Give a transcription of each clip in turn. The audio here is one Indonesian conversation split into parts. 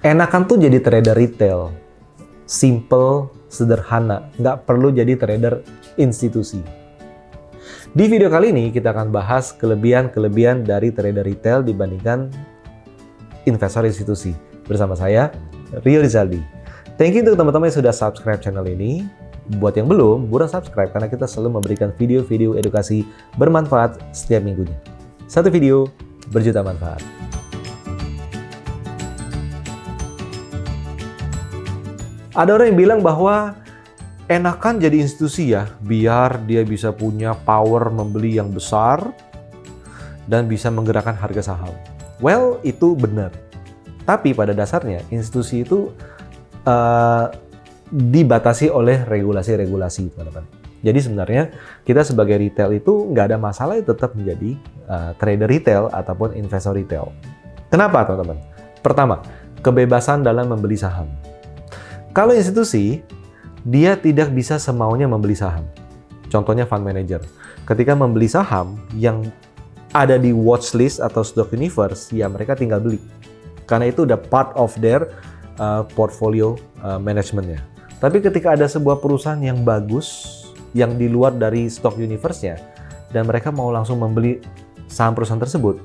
Enakan tuh jadi trader retail. Simple, sederhana. Nggak perlu jadi trader institusi. Di video kali ini kita akan bahas kelebihan-kelebihan dari trader retail dibandingkan investor institusi. Bersama saya, Rio Rizaldi. Thank you untuk teman-teman yang sudah subscribe channel ini. Buat yang belum, buruan subscribe karena kita selalu memberikan video-video edukasi bermanfaat setiap minggunya. Satu video, berjuta manfaat. Ada orang yang bilang bahwa enakan jadi institusi ya, biar dia bisa punya power membeli yang besar dan bisa menggerakkan harga saham. Well, itu benar. Tapi pada dasarnya institusi itu dibatasi oleh regulasi-regulasi, teman-teman. Jadi sebenarnya kita sebagai retail itu nggak ada masalah tetap menjadi trader retail ataupun investor retail. Kenapa, teman-teman? Pertama, kebebasan dalam membeli saham. Kalau institusi, dia tidak bisa semaunya membeli saham. Contohnya fund manager. Ketika membeli saham yang ada di watchlist atau stock universe, ya mereka tinggal beli. Karena itu udah part of their portfolio managementnya. Tapi ketika ada sebuah perusahaan yang bagus, yang di luar dari stock universe-nya, dan mereka mau langsung membeli saham perusahaan tersebut,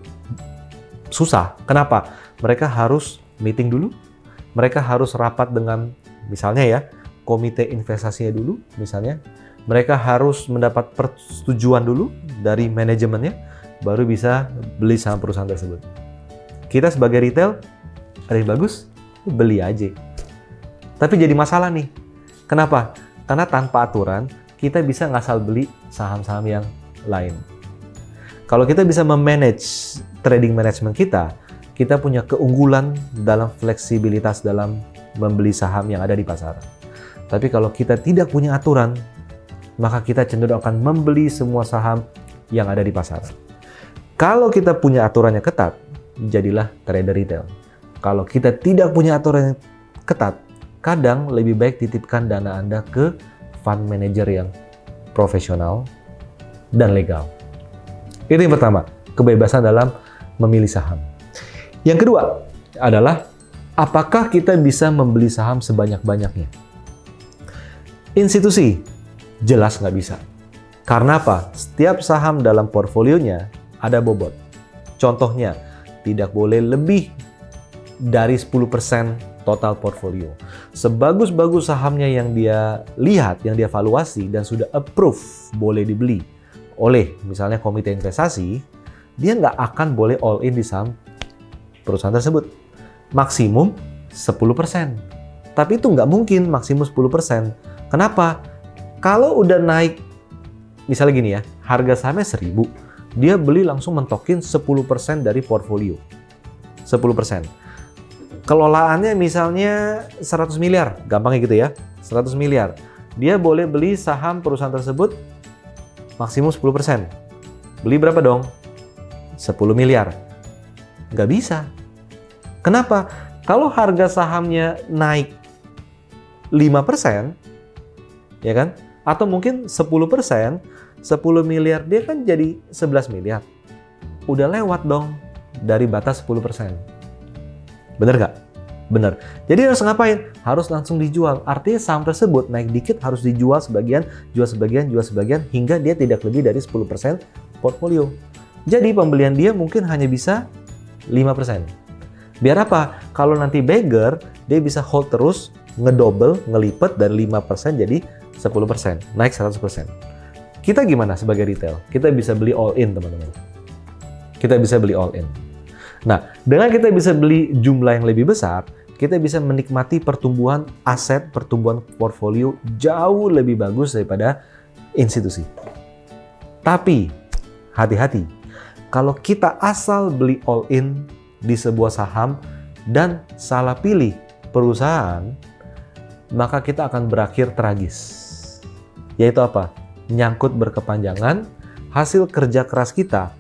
susah. Kenapa? Mereka harus meeting dulu, mereka harus rapat dengan misalnya ya, komite investasinya dulu, misalnya. Mereka harus mendapat persetujuan dulu dari manajemennya, baru bisa beli saham perusahaan tersebut. Kita sebagai retail, ada yang bagus, beli aja. Tapi jadi masalah nih. Kenapa? Karena tanpa aturan, kita bisa ngasal beli saham-saham yang lain. Kalau kita bisa memanage trading management kita punya keunggulan dalam fleksibilitas dalam membeli saham yang ada di pasar. Tapi kalau kita tidak punya aturan, maka kita cenderung akan membeli semua saham yang ada di pasar. Kalau kita punya aturannya ketat, jadilah trader retail. Kalau kita tidak punya aturan yang ketat, kadang lebih baik titipkan dana Anda ke fund manager yang profesional dan legal. Itu yang pertama, kebebasan dalam memilih saham. Yang kedua adalah apakah kita bisa membeli saham sebanyak-banyaknya? Institusi, jelas nggak bisa. Karena apa? Setiap saham dalam portfolionya ada bobot. Contohnya, tidak boleh lebih dari 10% total portfolio. Sebagus-bagus sahamnya yang dia lihat, yang dia valuasi, dan sudah approve, boleh dibeli oleh misalnya komite investasi, dia nggak akan boleh all in di saham perusahaan tersebut. Maksimum 10%. Tapi itu nggak mungkin maksimum 10%. Kenapa? Kalau udah naik, misalnya gini ya, harga sahamnya 1.000, dia beli langsung mentokin 10% dari portfolio. 10%. Kelolaannya misalnya 100 miliar, gampangnya gitu ya, 100 miliar. Dia boleh beli saham perusahaan tersebut maksimum 10%. Beli berapa dong? 10 miliar. Nggak bisa. Kenapa? Kalau harga sahamnya naik 5%, ya kan? Atau mungkin 10%, 10 miliar dia kan jadi 11 miliar. Udah lewat dong dari batas 10%. Bener nggak? Bener. Jadi harus ngapain? Harus langsung dijual. Artinya saham tersebut naik dikit harus dijual sebagian, jual sebagian, jual sebagian, hingga dia tidak lebih dari 10% portfolio. Jadi pembelian dia mungkin hanya bisa 5%. Biar apa? Kalau nanti beggar, dia bisa hold terus, ngedouble, ngelipet dari 5% jadi 10%, naik 100%. Kita gimana sebagai retail? Kita bisa beli all in, teman-teman. Kita bisa beli all in. Nah, dengan kita bisa beli jumlah yang lebih besar, kita bisa menikmati pertumbuhan aset, pertumbuhan portfolio jauh lebih bagus daripada institusi. Tapi, hati-hati. Kalau kita asal beli all in di sebuah saham dan salah pilih perusahaan, maka kita akan berakhir tragis. Yaitu apa? Nyangkut berkepanjangan, hasil kerja keras kita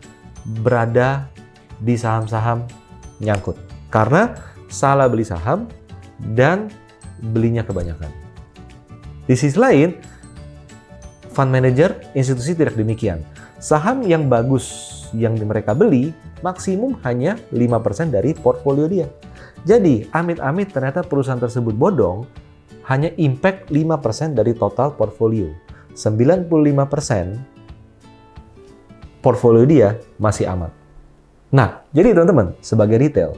berada di saham-saham nyangkut. Karena salah beli saham dan belinya kebanyakan. Di sisi lain, fund manager institusi tidak demikian. Saham yang bagus yang mereka beli maksimum hanya 5% dari portfolio dia. Jadi, amit-amit ternyata perusahaan tersebut bodong, hanya impact 5% dari total portfolio. 95% portfolio dia masih aman. Nah, jadi teman-teman, sebagai retail,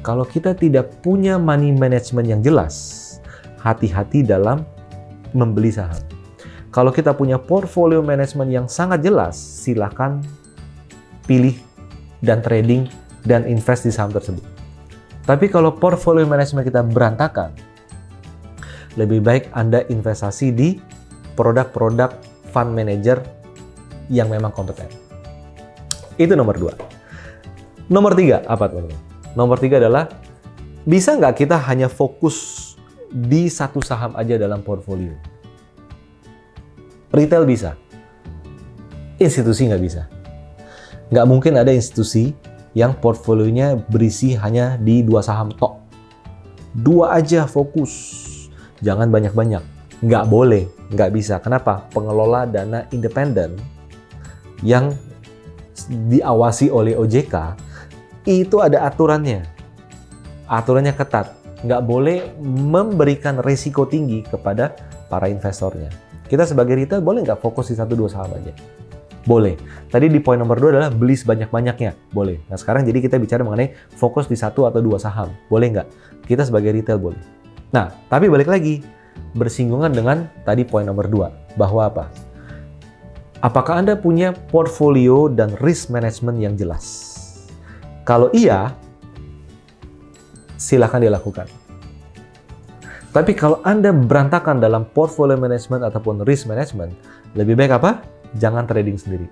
kalau kita tidak punya money management yang jelas, hati-hati dalam membeli saham. Kalau kita punya portfolio management yang sangat jelas, silakan pilih dan trading dan invest di saham tersebut. Tapi kalau portfolio management kita berantakan, lebih baik Anda investasi di produk-produk fund manager yang memang kompeten. Itu nomor 2. Nomor 3, apa teman-teman? Nomor 3 adalah, bisa nggak kita hanya fokus di satu saham aja dalam portfolio? Retail bisa, institusi nggak bisa. Nggak mungkin ada institusi yang portfolionya berisi hanya di 2 saham tok. 2 aja fokus, jangan banyak-banyak. Nggak boleh, nggak bisa. Kenapa? Pengelola dana independen yang diawasi oleh OJK, itu ada aturannya. Aturannya ketat. Nggak boleh memberikan risiko tinggi kepada para investornya. Kita sebagai retail boleh nggak fokus di 1-2 saham aja? Boleh. Tadi di poin nomor 2 adalah beli sebanyak-banyaknya. Boleh. Nah sekarang jadi kita bicara mengenai fokus di 1 atau 2 saham. Boleh nggak? Kita sebagai retail boleh. Nah, tapi balik lagi. Bersinggungan dengan tadi poin nomor 2. Bahwa apa? Apakah Anda punya portfolio dan risk management yang jelas? Kalau iya, silakan dilakukan. Tapi kalau Anda berantakan dalam portfolio management ataupun risk management, lebih baik apa? Jangan trading sendiri.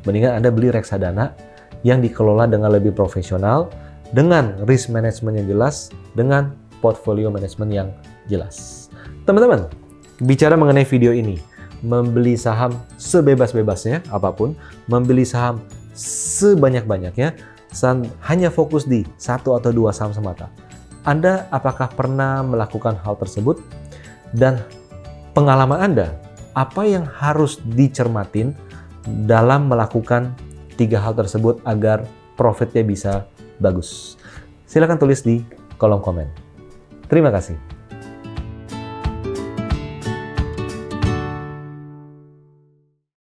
Mendingan Anda beli reksadana yang dikelola dengan lebih profesional, dengan risk management yang jelas, dengan portfolio management yang jelas. Teman-teman, bicara mengenai video ini, membeli saham sebebas-bebasnya, apapun, membeli saham sebanyak-banyaknya, hanya fokus di 1 atau 2 saham semata. Anda apakah pernah melakukan hal tersebut? Dan pengalaman Anda, apa yang harus dicermatin dalam melakukan 3 hal tersebut agar profitnya bisa bagus? Silakan tulis di kolom komen. Terima kasih.